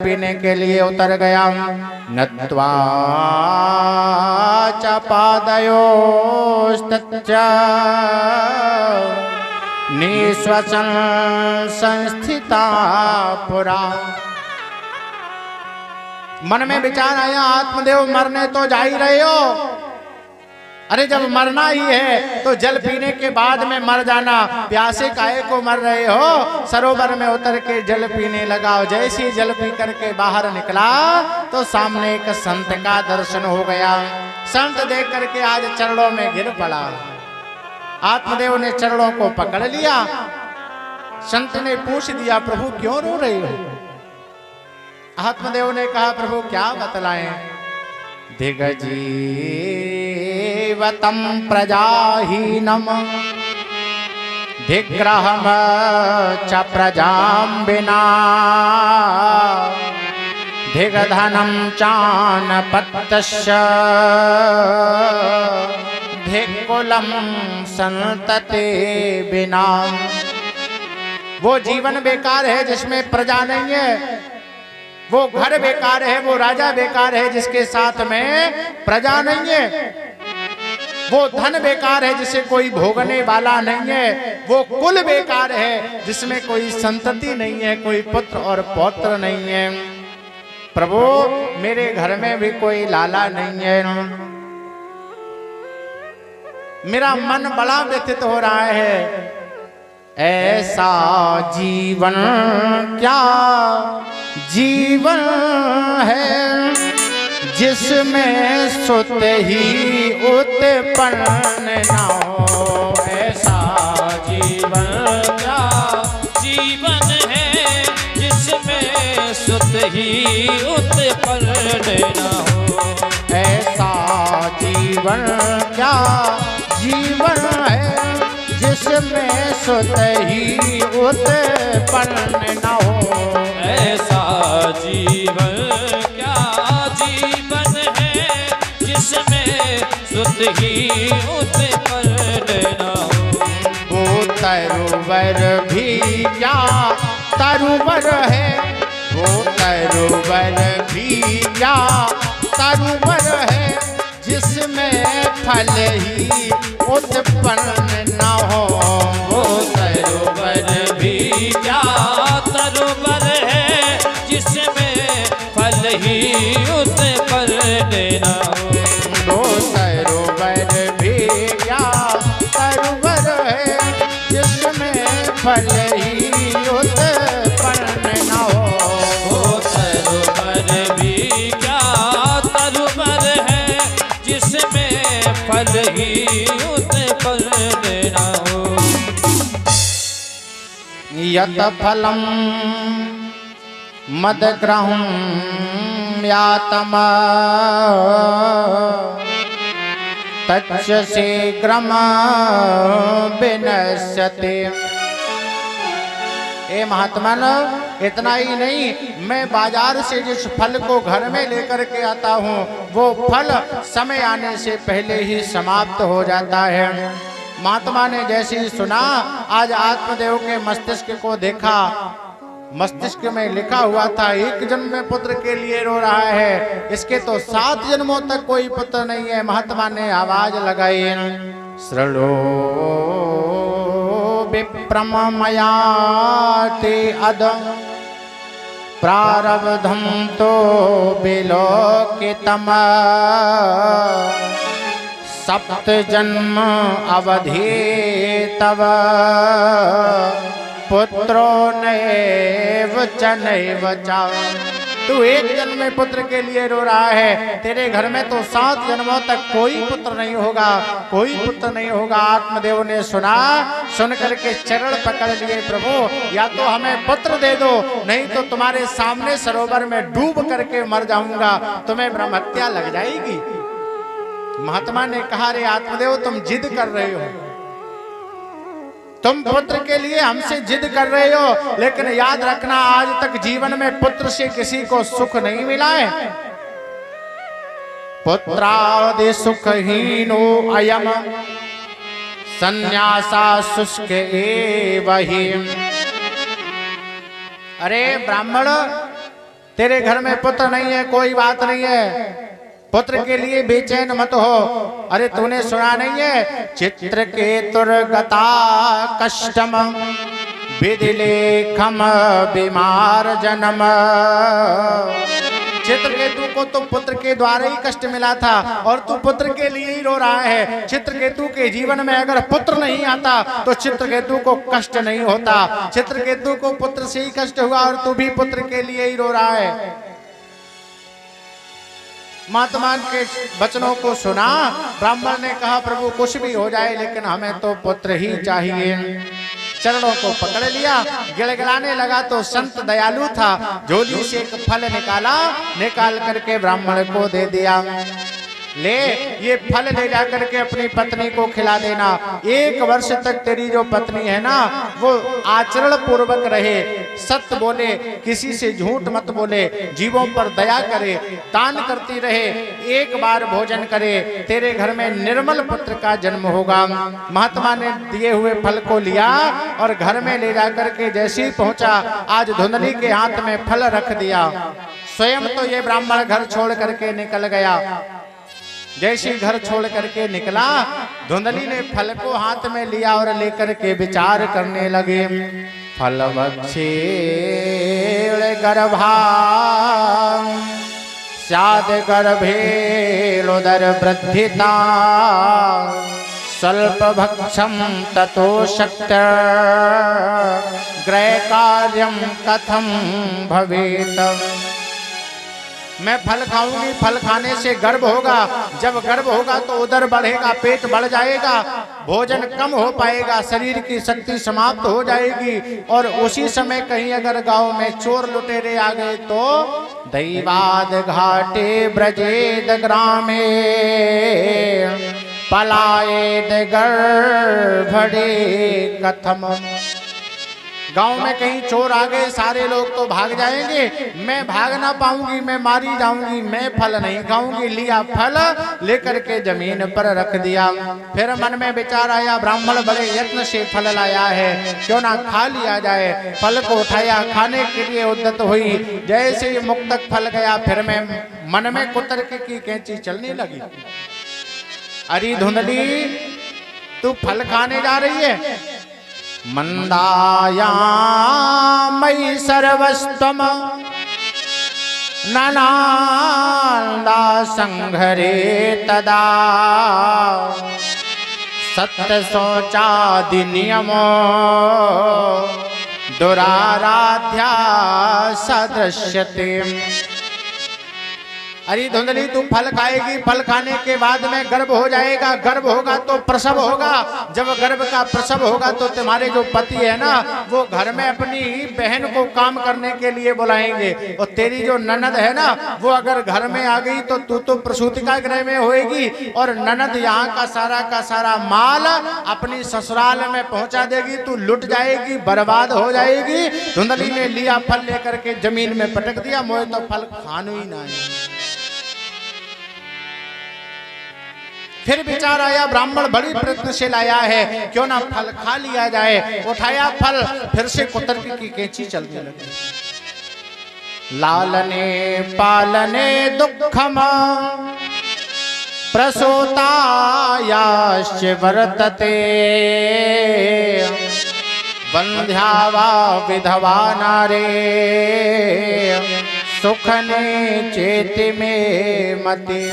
पीने के लिए उतर गया। नत्वा च पादयोस्तच्च निश्वसन संस्थिता पुरा। मन में विचार आया, आत्मदेव मरने तो जा ही रहे हो, अरे जब मरना ही है तो जल पीने के बाद में मर जाना, प्यासे काहे को मर रहे हो। सरोवर में उतर के जल पीने लगा। जैसे ही जल पी करके बाहर निकला तो सामने एक संत का दर्शन हो गया। संत देख करके आज चरणों में गिर पड़ा। आत्मदेव ने चरणों को पकड़ लिया। संत ने पूछ दिया, प्रभु क्यों रो रहे हो? आत्मदेव ने कहा, प्रभु क्या बतलाएं। दिग्जीवतं प्रजाहीनम दिग्रहम च प्रजां विना दिग्धनं चानपत्यस्य दिक्कुलं संतते बिना। वो जीवन बेकार है जिसमें प्रजा नहीं है, वो घर बेकार है, वो राजा बेकार है जिसके साथ में प्रजा नहीं है, वो धन बेकार है जिसे कोई भोगने वाला नहीं है, वो कुल बेकार है जिसमें कोई संतति नहीं है, कोई पुत्र और पौत्र नहीं है। प्रभु मेरे घर में भी कोई लाला नहीं है। मेरा मन बड़ा व्यथित हो रहा है। ऐसा जीवन क्या जीवन है जिसमें सुत ही उत्पन्न न हो। ऐसा जीवन क्या जीवन है जिसमें सुत ही उत्पन्न न हो। ऐसा जीवन क्या जीवन है जिसमें सुत ही उत्पन्न न हो। ऐसा जीवन क्या जीवन है जिसमें सुत ही उत्पन्न न हो। वो तरुवर भी क्या तरुवर है, वो तरुवर भी क्या तरुवर है जिसमें फल ही उत्पन्न न हो। वो तरुवर भी क्या तरुवर है जिसमें फल ही उत्पन्न न हो। वो तरुवर भी क्या तरुवर है जिसमें फल ही उत्पन्न न हो। वो तरुवर भी क्या तरुवर है जिसमें फल ही उत्पन्न न हो। यत फलम मदग्रहं यातम तच्च शीघ्रम विनश्यते। ए महात्मन, इतना ही नहीं, मैं बाजार से जिस फल को घर में लेकर के आता हूँ वो फल समय आने से पहले ही समाप्त हो जाता है। महात्मा ने जैसे ही सुना, आज आत्मदेव के मस्तिष्क को देखा। मस्तिष्क में लिखा हुआ था, एक जन्म में पुत्र के लिए रो रहा है, इसके तो 7 जन्मों तक कोई पुत्र नहीं है। महात्मा ने आवाज लगाई, श्रलो विप्रम मया ते अद प्रारब्धम तो विलोकितम 7 जन्म अवधि तव पुत्रो नैव च नैव च। तू एक जन्म में पुत्र के लिए रो रहा है, तेरे घर में तो 7 जन्मों तक कोई पुत्र नहीं होगा, कोई पुत्र नहीं होगा। आत्मदेव ने सुना, सुन करके चरण पकड़ लिए, प्रभु या तो हमें पुत्र दे दो, नहीं तो तुम्हारे सामने सरोवर में डूब करके मर जाऊंगा, तुम्हें ब्रह्महत्या लग जाएगी। महात्मा ने कहा, रे आत्मदेव तुम जिद कर रहे हो, तुम पुत्र के लिए हमसे जिद कर रहे हो, लेकिन याद रखना आज तक जीवन में पुत्र से किसी को सुख नहीं मिला है। पुत्रादि सुखहीनो अयम संन्यासा शुष्क एव हि। अरे ब्राह्मण, तेरे घर में पुत्र नहीं है, कोई बात नहीं है, पुत्र के लिए बेचैन मत हो। अरे तूने सुना नहीं है, चित्रकेतुर्गता कष्टम विधिलेखम बीमार जन्म। चित्रकेतु को तो पुत्र के द्वारा ही कष्ट मिला था और तू पुत्र के लिए ही रो रहा है। चित्रकेतु के जीवन में अगर पुत्र नहीं आता तो चित्रकेतु को कष्ट नहीं होता। चित्रकेतु को पुत्र से ही कष्ट हुआ और तू भी पुत्र के लिए ही रो रहा है। महात्मा के वचनों को सुना, ब्राह्मण ने कहा प्रभु कुछ भी हो जाए लेकिन हमें तो पुत्र ही चाहिए। चरणों को पकड़ लिया, गिड़गिड़ाने लगा तो संत दयालु था, झोली से एक फल निकाल करके ब्राह्मण को दे दिया। ले ये फल ले जा करके अपनी पत्नी को खिला देना। 1 वर्ष तक तेरी जो पत्नी है ना वो आचरण पूर्वक रहे, सत्य बोले, किसी से झूठ मत बोले, जीवों पर दया करे, दान करती रहे, एक बार भोजन करे, तेरे घर में निर्मल पुत्र का जन्म होगा। महात्मा ने दिए हुए फल को लिया और घर में ले जा करके जैसे ही पहुंचा, आज धुंधली के हाथ में फल रख दिया। स्वयं तो ये ब्राह्मण घर छोड़ करके निकल गया। जैसे घर छोड़ करके निकला, धुंधली ने फल को हाथ में लिया और लेकर के विचार करने लगे। फल बक्षे गर्भा स्याद गर्भेरुदर वृद्धिता स्वल्प भक्षम ततो शक्य ग्रह कार्यम कथम भवेत। मैं फल खाऊंगी, फल खाने से गर्भ होगा, जब गर्भ होगा तो उदर बढ़ेगा, पेट बढ़ जाएगा, भोजन कम हो पाएगा, शरीर की शक्ति समाप्त हो जाएगी और उसी समय कहीं अगर गांव में चोर लुटेरे आ गए तो दैवाद घाटे ब्रजेद ग्रामे पलायेद गर्भड़े कथम। गांव में कहीं चोर आ गए, सारे लोग तो भाग जाएंगे, मैं भाग ना पाऊंगी, मैं मारी जाऊंगी, मैं फल नहीं खाऊंगी। लिया फल लेकर के जमीन पर रख दिया। फिर मन में विचार आया, ब्राह्मण बड़े यत्न से फल लाया है, क्यों ना खा लिया जाए। फल को उठाया, खाने के लिए उद्यत हुई, जैसे ही मुख तक फल गया, फिर मैं मन में कुतर्क की कैंची चलने लगी। अरे धुंधली, तू फल खाने जा रही है? मंदाया मयि सर्वस्त्वम नानांदा संघरे तदा सत्य शौचादि नियमो दुराराध्या सदृश्यते। अरे धुंधली, तू फल खाएगी, फल खाने के बाद में गर्भ हो जाएगा, गर्भ होगा तो प्रसव होगा, जब गर्भ का प्रसव होगा तो तुम्हारे जो पति है ना वो घर में अपनी बहन को काम करने के लिए बुलाएंगे और तेरी जो ननद है ना वो अगर घर में आ गई तो तू तो प्रसूतिका गृह में होएगी और ननद यहाँ का सारा माल अपनी ससुराल में पहुंचा देगी, तू लुट जाएगी, बर्बाद हो जाएगी। धुंधली ने लिया फल लेकर के जमीन में पटक दिया, मोए तो फल खानो ही ना है। फिर विचार आया, ब्राह्मण बड़ी प्रयत्न से लाया है, क्यों ना फल खा लिया जाए। उठाया फल, फिर से कुतर्क की कैंची चलने लगी। लालने पालने दुखम प्रसूतायाश्च वर्तते बंध्या वा विधवा नारे सुखने चेति में मति।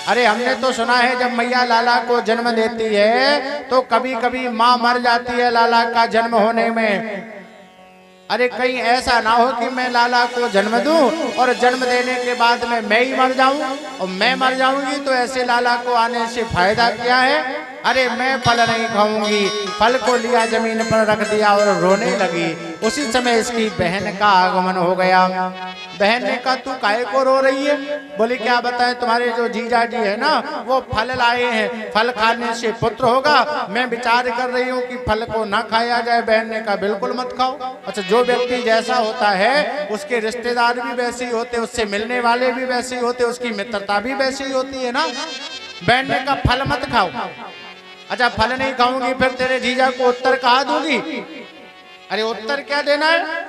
अरे हमने तो सुना है जब मैया लाला को जन्म देती है तो कभी कभी माँ मर जाती है लाला का जन्म होने में। अरे कहीं ऐसा ना हो कि मैं लाला को जन्म दूं और जन्म देने के बाद में मैं ही मर जाऊं, और मैं मर जाऊंगी तो ऐसे लाला को आने से फायदा क्या है। अरे मैं फल नहीं खाऊंगी। फल को लिया जमीन पर रख दिया और रोने लगी। उसी समय इसकी बहन का आगमन हो गया। बहन ने कहा तू काहे को रो रही है? बोली क्या बताएं, तुम्हारे जो जीजा जी है ना वो फल लाए हैं, फल खाने से पुत्र होगा। मैं विचार कर रही हूँ कि फल को ना खाया जाए। बहन ने कहा बिल्कुल मत खाओ। अच्छा, जो व्यक्ति जैसा होता है उसके रिश्तेदार भी वैसे ही होते, उससे मिलने वाले भी वैसे ही होते, उसकी मित्रता भी वैसी ही होती है ना। बहन ने कहा फल मत खाओ। अच्छा फल नहीं खाऊंगी फिर तेरे जीजा को उत्तर कहा दूंगी? अरे उत्तर क्या देना है,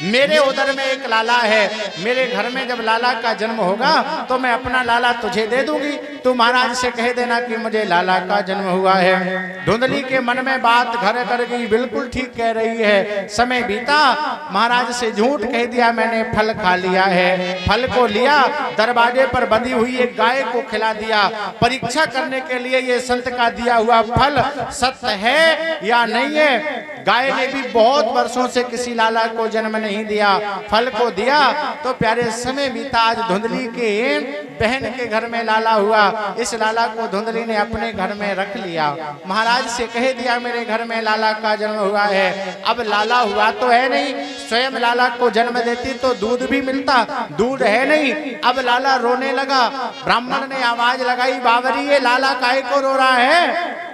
मेरे उदर में एक लाला है, मेरे घर में जब लाला का जन्म होगा तो मैं अपना लाला तुझे दे दूंगी, तू महाराज से कह देना कि मुझे लाला का जन्म हुआ है। धुंधली के मन में बात घर कर गई, बिल्कुल ठीक कह रही है। समय बीता, महाराज से झूठ कह दिया मैंने फल खा लिया है। फल को लिया, दरवाजे पर बंधी हुई एक गाय को खिला दिया। परीक्षा करने के लिए ये संत का दिया हुआ फल सत्य है या नहीं है। गाय ने भी बहुत वर्षों से किसी लाला को जन्म नहीं दिया, फल को दिया तो प्यारे समय बीता। आज धुंधली के बहन के घर में लाला हुआ, इस लाला को धुंधली ने अपने घर में रख लिया। महाराज से कह दिया मेरे घर में लाला का जन्म हुआ है। अब लाला हुआ तो है नहीं, स्वयं लाला को जन्म देती तो दूध भी मिलता, दूध है नहीं। अब लाला रोने लगा। ब्राह्मण ने आवाज लगाई, बावरी ये लाला काहे को रो रहा है?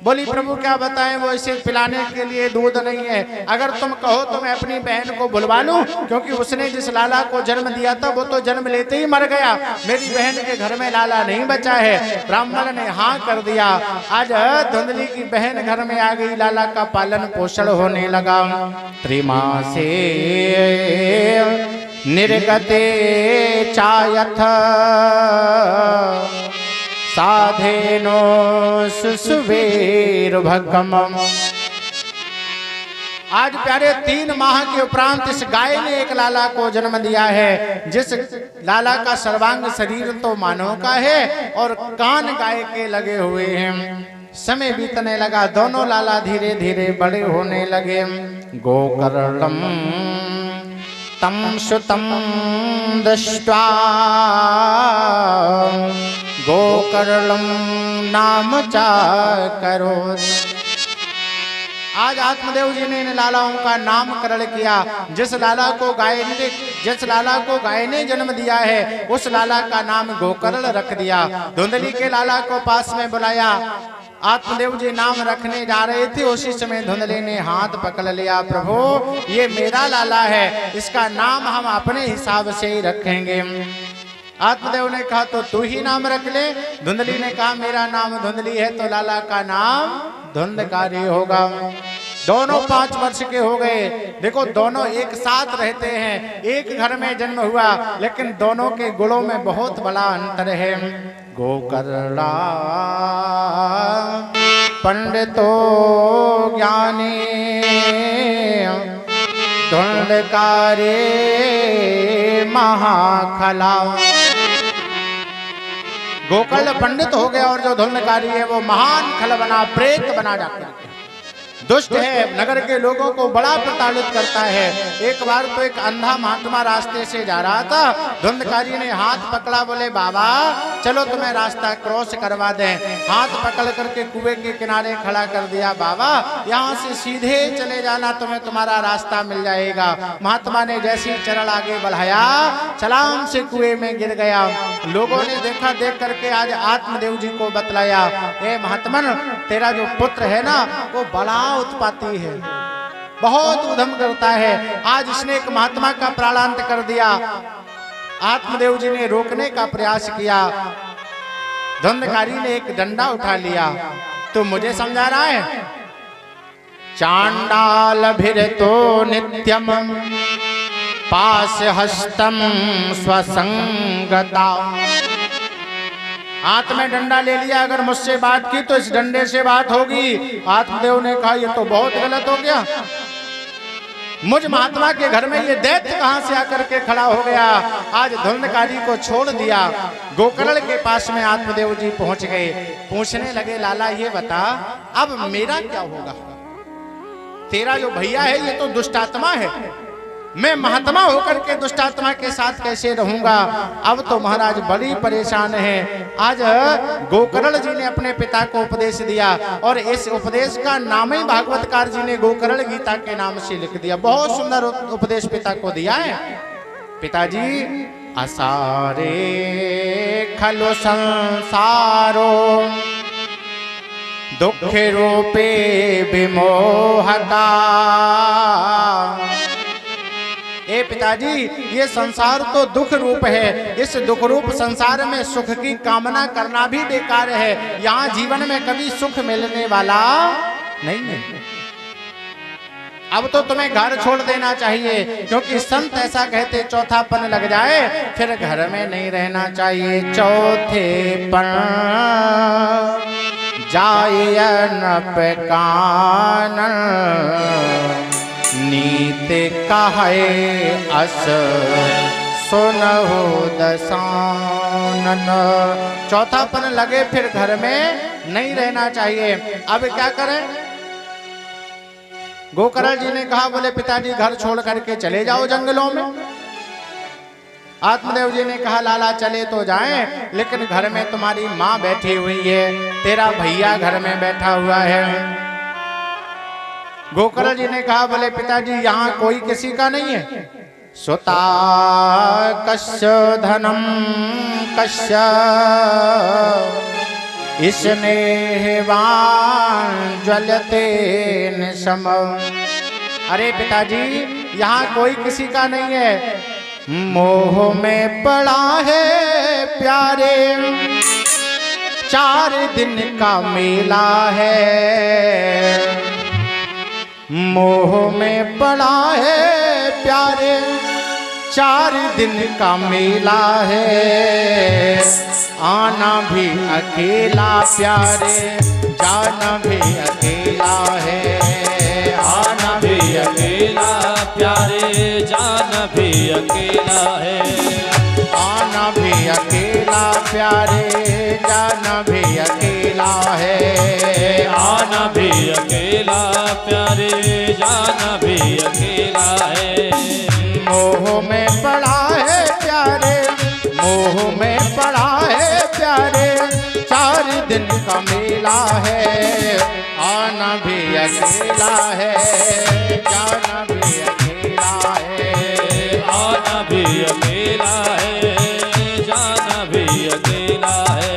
बोली प्रभु क्या बताएं, वो इसे पिलाने के लिए दूध नहीं है। अगर तुम कहो तो मैं अपनी बहन को बुलवा लूं, क्योंकि उसने जिस लाला को जन्म दिया था वो तो जन्म लेते ही मर गया। मेरी बहन के घर में लाला नहीं बचा है। ब्राह्मण ने हाँ कर दिया। आज धुंधली की बहन घर में आ गई, लाला का पालन पोषण होने लगा। त्रिमासे निर्गते चायथ साधेनो सुसुवेर्भगम। आज प्यारे 3 माह के उपरांत इस गाय ने एक लाला को जन्म दिया है, जिस लाला का सर्वांग शरीर तो मानव का है और कान गाय के लगे हुए हैं। समय बीतने लगा, दोनों लाला धीरे धीरे बड़े होने लगे। गोकर्णम तम सुतम दृष्ट्वा गोकर्णम नाम चाकरो। आज आत्मदेव जी ने इन लालाओं का नामकरण किया। जिस लाला को गाय ने जन्म दिया है उस लाला का नाम गोकर्ण रख दिया। धुंधली के लाला को पास में बुलाया, आत्मदेव जी नाम रखने जा रहे थे, उसी समय धुंधली ने हाथ पकड़ लिया। प्रभु ये मेरा लाला है, इसका नाम हम अपने हिसाब से ही रखेंगे। आत्मदेव ने कहा तो तू ही नाम रख ले। धुंधली ने कहा मेरा नाम धुंधली है तो लाला का नाम धुंधकारी होगा। दोनों 5 वर्ष के हो गए। देखो दोनों एक साथ रहते हैं, एक घर में जन्म हुआ, लेकिन दोनों के गुणों में बहुत बड़ा अंतर है। गोकर्णा पंडितो ज्ञानी धुंधकारी महाखला। गोकर्ण पंडित हो गया और जो धुंधकारी है वो महान खल बना, प्रेत बना जाकर दुष्ट है, नगर के लोगों को बड़ा प्रताड़ित करता है। एक बार तो एक अंधा महात्मा रास्ते से जा रहा था, धुंधकारी ने हाथ पकड़ा, बोले बाबा चलो तुम्हें रास्ता क्रॉस करवा दें। हाथ पकड़ करके कुएं के किनारे खड़ा कर दिया, बाबा यहाँ से सीधे चले जाना, तुम्हें तुम्हारा रास्ता मिल जाएगा। महात्मा ने जैसे चरण आगे बढ़ाया, छलांग से कुएं में गिर गया। लोगों ने देखा, देख करके आज आत्मदेव जी को बतलाया, ए महात्मन तेरा जो पुत्र है ना वो बड़ा उत्पाती है, बहुत उधम करता है। आज इसने एक महात्मा का प्राणांत कर दिया। आत्मदेव जी ने रोकने का प्रयास किया। धुंधकारी ने एक डंडा उठा लिया। तो मुझे समझा रहा है, चांडाल भिरतो नित्यम पास हस्तम स्वसंगता। हाथ में डंडा ले लिया, अगर मुझसे बात की तो इस डंडे से बात होगी। आत्मदेव ने कहा ये तो बहुत गलत हो गया, मुझ महात्मा के घर में ये दैत्य कहां से आकर के खड़ा हो गया। आज धुंधकारी को छोड़ दिया। गोकर्ण के पास में आत्मदेव जी पहुंच गए। पूछने लगे, लाला ये बता अब मेरा क्या होगा? तेरा जो भैया है ये तो दुष्टात्मा है, मैं महात्मा होकर के दुष्टात्मा के साथ कैसे रहूंगा? अब तो महाराज बड़ी परेशान है। आज गोकर्ण जी ने अपने पिता को उपदेश दिया और इस उपदेश का नाम ही भागवतकार जी ने गोकर्ण गीता के नाम से लिख दिया। बहुत सुंदर उपदेश पिता को दिया है। पिताजी असारे खलो संसारो दुख रूपे विमोहता। ए पिताजी ये संसार तो दुख रूप है, इस दुख रूप संसार में सुख की कामना करना भी बेकार है। यहाँ जीवन में कभी सुख मिलने वाला नहीं है। अब तो तुम्हें घर छोड़ देना चाहिए, क्योंकि संत ऐसा कहते चौथापन लग जाए फिर घर में नहीं रहना चाहिए। चौथेपन जायन पे कानन नीत कहे अस सुनहु दसानन। चौथापन लगे फिर घर में नहीं रहना चाहिए। अब क्या करें? गोकर्ण जी ने कहा, बोले पिताजी घर छोड़ करके चले जाओ जंगलों में। आत्मदेव जी ने कहा, लाला चले तो जाएं, लेकिन घर में तुम्हारी माँ बैठी हुई है, तेरा भैया घर में बैठा हुआ है। गोकर्ण जी ने कहा, बोले पिताजी यहाँ कोई किसी का नहीं है। सुता कस्य धनम कस्य स्नेहवान ज्वलते निशम। अरे पिताजी यहाँ कोई किसी का नहीं है, मोह में पड़ा है प्यारे, 4 दिन का मेला है। मोह में पड़ा है प्यारे, 4 दिन का मेला है। आना भी अकेला प्यारे, जाना भी अकेला है। आना भी अकेला प्यारे, जाना भी अकेला है। आना भी अकेला प्यारे, जाना भी अकेला है। आना भी अकेला प्यारे, जाना भी अकेला है। मोह में पड़ा है प्यारे, मोह में पड़ा है प्यारे, 4 दिन का मेला है। आना भी अकेला है, जाना भी अकेला है। आना भी अकेला है, जाना भी अकेला है।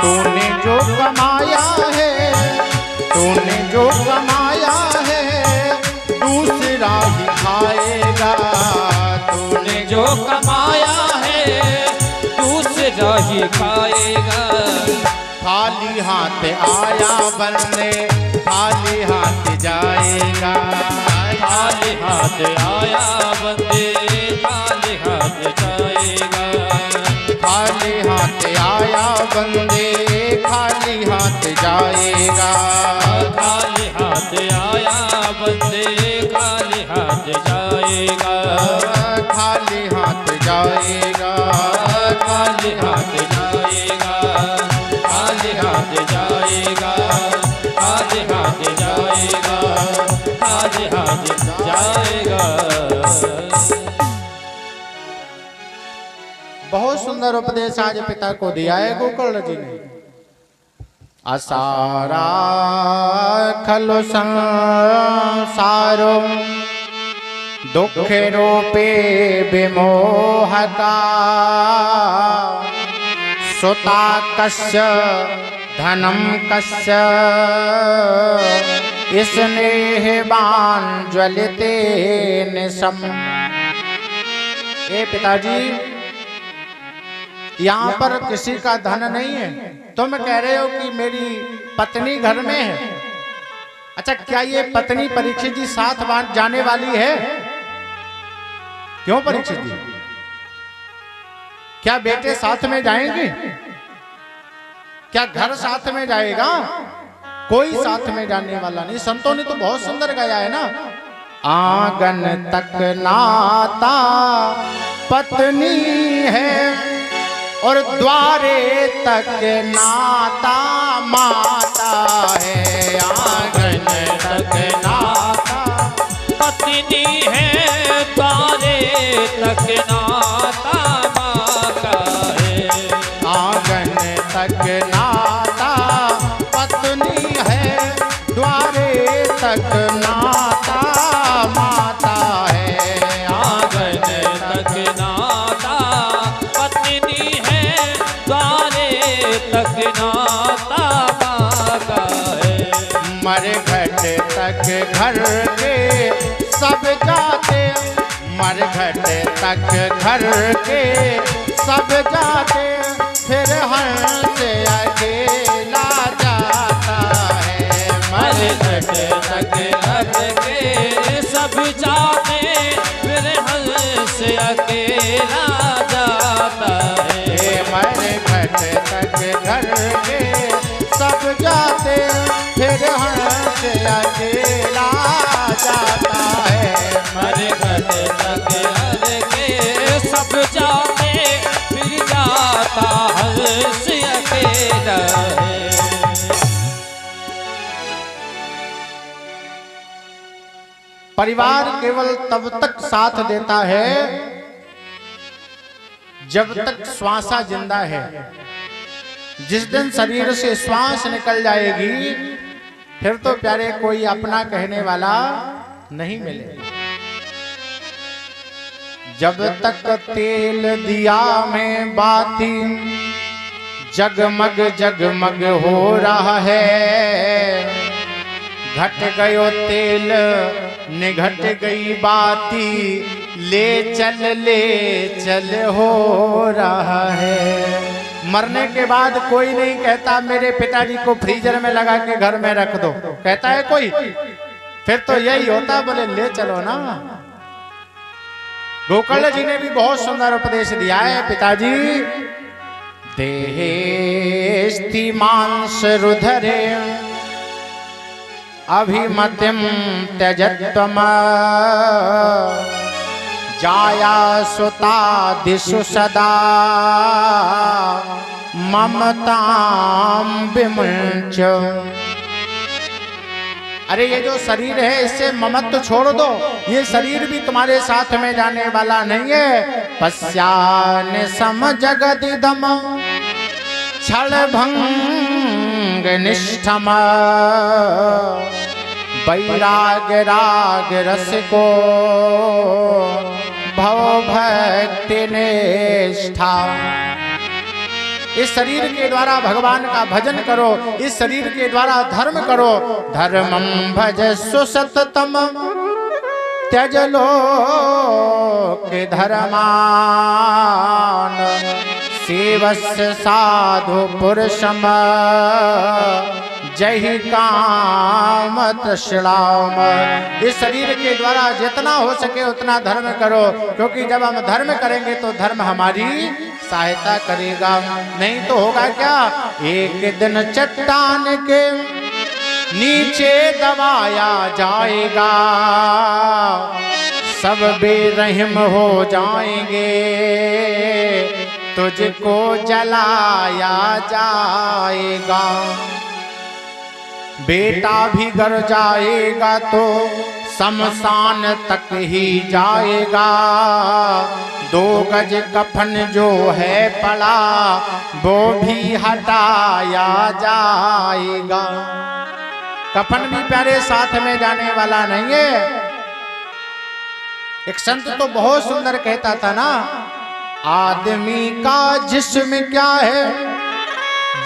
तूने जो कमाया है, तूने जो कमाया है, दूसरा ही खाएगा। तूने जो कमाया है दूसरा ही खाएगा। खाली हाथ आया बंदे, खाली हाथ जाएगा। खाली हाथ आया बंदे, खाली हाथ जाएगा। खाली हाथ आया बंदे, खाली हाथ जाएगा। खाली हाथ आया बंदे, खाली हाथ जाएगा। खाली हाथ जाएगा। खाली हाथ जाएगा। खाली हाथ जाएगा। खाली हाथ जाएगा। खाली हाथ जाएगा। बहुत सुंदर उपदेश आज पिता को दिया है गोकर्ण जी ने। असारा खलो संसारो दुख रूपे विमोहका। सुता कस्य धनम कस्य स्नेहवान ज्वलते निशम। ए पिताजी, यहाँ पर किसी का धन नहीं है। तुम कह रहे हो कि मेरी पत्नी घर में है। अच्छा, क्या ये पत्नी परीक्षित जी साथ जाने वाली है? क्यों परीक्षित जी, क्या बेटे साथ में जाएंगे? क्या घर साथ में जाएगा? कोई साथ में जाने वाला नहीं। संतों ने तो बहुत सुंदर गाया है ना, आंगन तक नाता पत्नी है और द्वारे तक नाता माता है। आंगन तक नाता पत्नी है, द्वारे तक नाता माता है। आंगन तक नाता पत्नी है तक नाता माता है। आंगन तक नाता पत्नी है, द्वारे तक नाता माता है। मरघट तक घर के सब जाते, मरघट तक घर के सब जाते, फिर हंस अकेला जाता है। मरघट तक घर के सब जाते, फिर हंस अकेला जाता है। मरघट तक घर के सब जाते, फिर हंस अकेला जाता है। मरघट तक घर के सब जाते, फिर जाता हंस अकेला है। परिवार केवल तब तक साथ देता है जब तक श्वासा जिंदा है। जिस दिन शरीर से श्वास निकल जाएगी, फिर तो प्यारे कोई अपना कहने वाला नहीं मिलेगा। जब तक तेल दिया में बाती जगमग जगमग हो रहा है, घट गयो तेल निघट गई बाती, ले चल हो रहा है। मरने के बाद कोई नहीं कहता मेरे पिताजी को फ्रीजर में लगा के घर में रख दो, कहता है कोई? फिर तो यही होता, बोले ले चलो ना। गोकर्ण जी ने भी बहुत सुंदर उपदेश दिया है, पिताजी देहेस्ति मांस रुधरे अभिमतिम त्यजत्वम, जाया सुता दिशु सदा ममताम विमुंच। अरे ये जो शरीर है इससे ममत्व तो छोड़ दो, ये शरीर भी तुम्हारे साथ में जाने वाला नहीं है। पश्यान सम जगदिदम छल भंग निष्ठम, वैराग राग रस को भव भक्ति निष्ठा। इस शरीर के द्वारा भगवान का भजन करो, इस शरीर के द्वारा धर्म करो। धर्मम भजस्व सततम त्यज लोक धर्मान, सेवस्य साधु पुरुषम जय काम तृष्णाम। इस शरीर के द्वारा जितना हो सके उतना धर्म करो, क्योंकि जब हम धर्म करेंगे तो धर्म हमारी सहायता करेगा। नहीं तो होगा क्या, एक दिन चट्टान के नीचे दबाया जाएगा, सब बेरहम हो जाएंगे, तुझको जलाया जाएगा। बेटा भी घर जाएगा तो शमशान तक ही जाएगा, 2 गज कफन जो है पड़ा वो भी हटाया जाएगा। कफन भी प्यारे साथ में जाने वाला नहीं है। एक संत तो बहुत सुंदर कहता था ना, आदमी का जिस्म क्या है,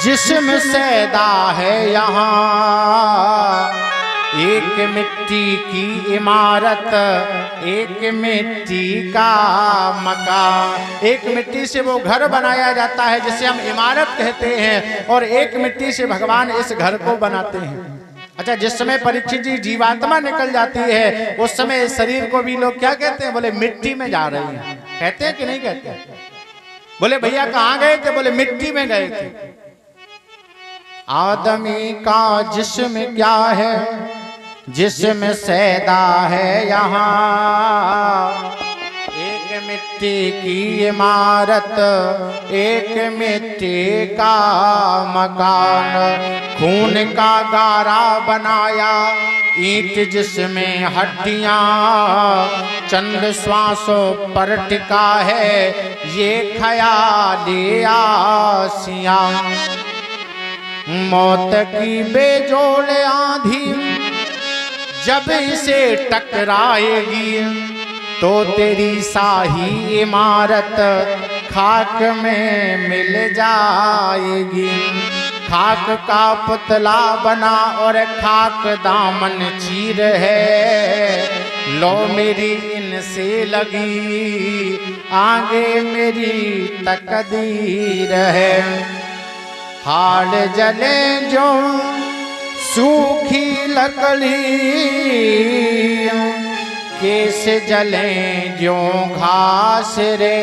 जिस्म सैदा है यहाँ, एक मिट्टी की इमारत एक मिट्टी का मकान। एक मिट्टी से वो घर बनाया जाता है जिसे हम इमारत कहते हैं, और एक मिट्टी से भगवान इस घर को बनाते हैं। अच्छा, जिस समय परीक्षित जी जीवात्मा निकल जाती है उस समय इस शरीर को भी लोग क्या कहते हैं, बोले मिट्टी में जा रहे हैं। कहते हैं कि नहीं कहते? बोले भैया कहाँ गए थे? बोले मिट्टी में गए थे। आदमी का जिस्म क्या है, जिस्म सैदा है यहाँ, एक मिट्टी की इमारत एक मिट्टी का मकान। खून का गारा बनाया ईंट जिसमें हड्डियां, चंद श्वासों पर टिका है ये ख्याली आसियां। मौत की बेजोड़ आंधी जब इसे टकराएगी तो तेरी शाही इमारत खाक में मिल जाएगी। खाक का पुतला बना और खाक दामन चीर है। लो मेरी इनसे लगी आगे मेरी तकदीर है। हाड़ जले जो सूखी लकड़ी, केस जले जो घास रे।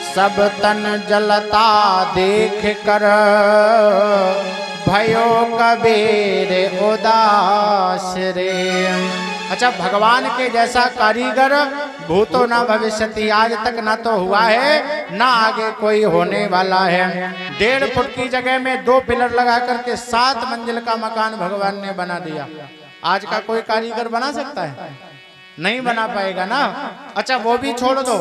सब तन जलता देख कर भयो कबीर उदास रे। अच्छा, भगवान के जैसा कारीगर भूतो ना भविष्यति, आज तक ना तो हुआ है ना आगे कोई होने वाला है। 1.5 फुट की जगह में 2 पिलर लगा करके 7 मंजिल का मकान भगवान ने बना दिया। आज का कोई कारीगर बना सकता है? नहीं बना पाएगा ना। अच्छा, वो भी छोड़ दो,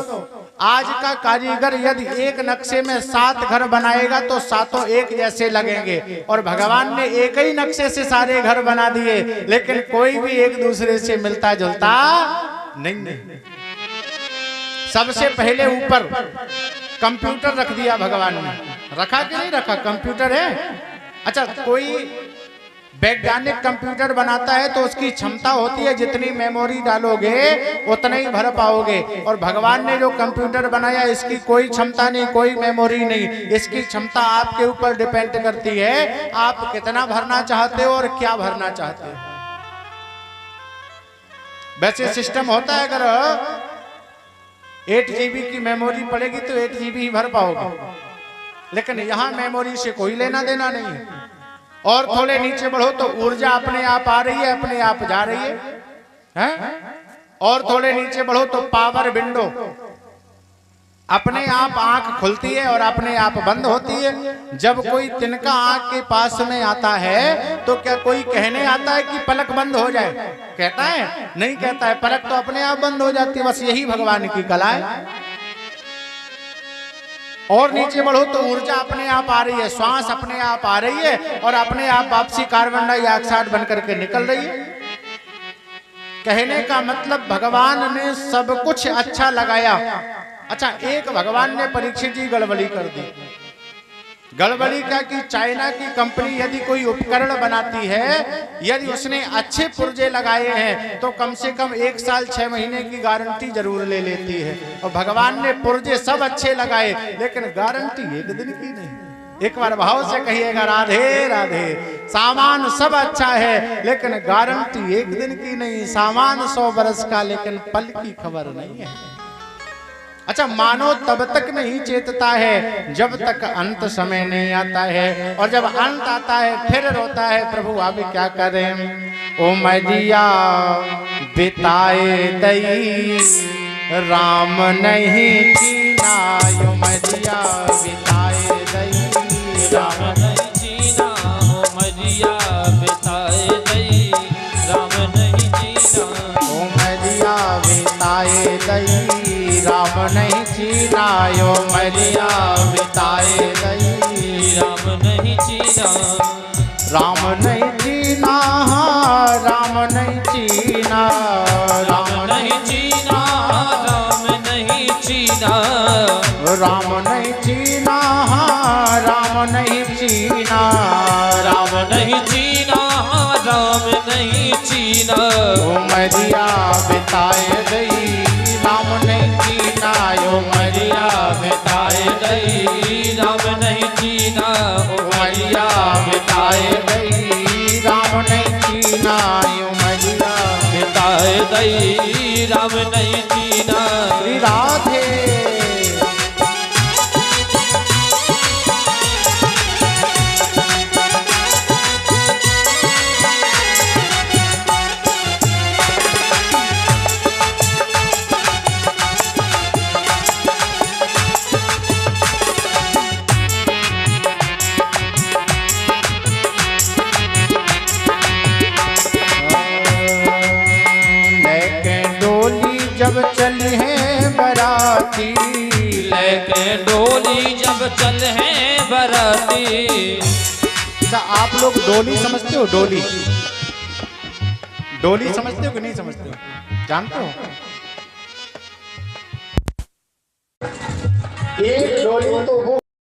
आज का कारीगर यदि एक नक्शे में 7 घर बनाएगा तो 7 एक जैसे लगेंगे। और भगवान ने एक ही नक्शे से सारे घर बना दिए, लेकिन कोई भी एक दूसरे से मिलता जुलता नहीं। सबसे पहले ऊपर कंप्यूटर रख दिया भगवान ने। रखा कि नहीं रखा? कंप्यूटर है। अच्छा, कोई वैज्ञानिक कंप्यूटर बनाता है तो उसकी क्षमता होती है जितनी मेमोरी डालोगे उतना ही भर पाओगे। और भगवान ने जो कंप्यूटर बनाया इसकी कोई क्षमता नहीं, कोई मेमोरी नहीं। इसकी क्षमता आपके ऊपर डिपेंड करती है, आप कितना भरना चाहते हो और क्या भरना चाहते हो। वैसे सिस्टम होता है, अगर 8 GB की मेमोरी पड़ेगी तो 8 GB ही भर पाओगे, लेकिन यहां मेमोरी से कोई लेना देना नहीं है। और थोड़े नीचे बढ़ो तो ऊर्जा अपने आप आ रही है, अपने आप जा रही है? और थोड़े नीचे बढ़ो तो पावर विंडो, अपने आप आंख खुलती है और अपने आप बंद होती है। जब कोई तिनका आंख के पास में आता है तो क्या कोई कहने आता है कि पलक बंद हो जाए? कहता है? नहीं कहता है, पलक तो अपने आप बंद हो जाती है। बस यही भगवान की कला है। और नीचे बढ़ो तो ऊर्जा अपने आप आ रही है, श्वास अपने आप आ रही है और अपने आप वापसी कार्बन डाइऑक्साइड बनकर के निकल रही है। कहने का मतलब भगवान ने सब कुछ अच्छा लगाया। अच्छा, एक भगवान ने परीक्षित जी गड़बड़ी कर दी। गड़बड़ी क्या कि चाइना की कंपनी यदि कोई उपकरण बनाती है, यदि उसने अच्छे पुर्जे लगाए हैं तो कम से कम 1 साल 6 महीने की गारंटी जरूर ले लेती है। और भगवान ने पुर्जे सब अच्छे लगाए लेकिन गारंटी 1 दिन की नहीं। एक बार भाव से कहिएगा राधे राधे। सामान सब अच्छा है लेकिन गारंटी 1 दिन की नहीं। सामान 100 बरस का लेकिन पल की खबर नहीं है। अच्छा, मानो तब तक नहीं चेतता है जब तक अंत समय नहीं आता है, और जब अंत आता है फिर रोता है, प्रभु अब क्या करें। ओ मैया बिताए दई राम नहीं जीना, ओ मैया बिताए दई राम नहीं जीना, ओ मैया बिताए दई राम नहीं जीना, ओ मैया बिताए दई राम नहीं जीना, यो मैया बिताए दई राम नहीं जीना, राम नहीं जीना, राम नहीं जीना, राम नहीं जीना, राम नहीं जीना, राम नहीं जीना, राम नहीं जीना, राम नहीं जीना, राम नहीं जीना, ओ मैया बिताए दई राम नहीं जीना, यो मैया बिताए दई राम नहीं जीना, ओ मैया बिताए दई राम नहीं जीना, यो मैया बिताए दई राम नहीं जीना। श्री राधे। जब चली है बराती, लेके डोली जब चल है बराती। आप लोग डोली समझते हो? डोली डोली समझते हो कि नहीं समझते हो? जानते हो? एक डोली तो वो